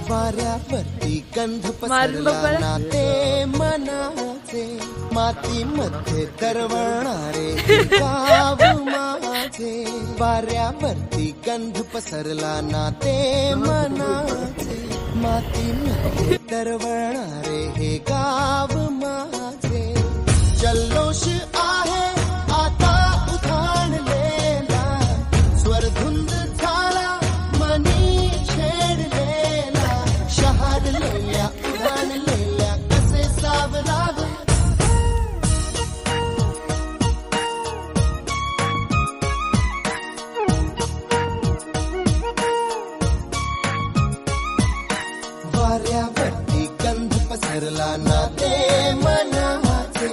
वाऱ्यावरती गंध पसरला नाते मनाचे, मातीमध्ये तरवणारे गाव माझे. वाऱ्यावरती गंध पसरला नाते मनाचे, मातीमध्ये तरवणारे हे गाव माझे. जल्लोष आहे आता उधाणलेला, स्वरधुंद झाला मनी छेडलेला. शहाडलेल्या उधाणलेल्या कसे सावरावे. वाऱ्यावरती गंध पसरला नाते मनाचे,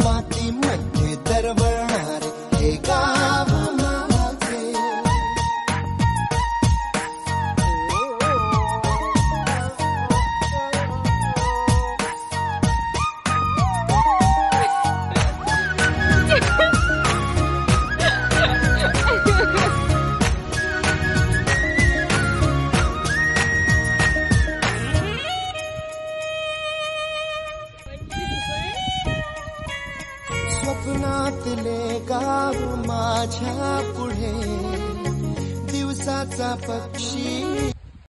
मातीमध्ये दरवळणारे हे गाव माझे. स्वप्नातले गाव माझ्या पुढे, दिवसाचा पक्षी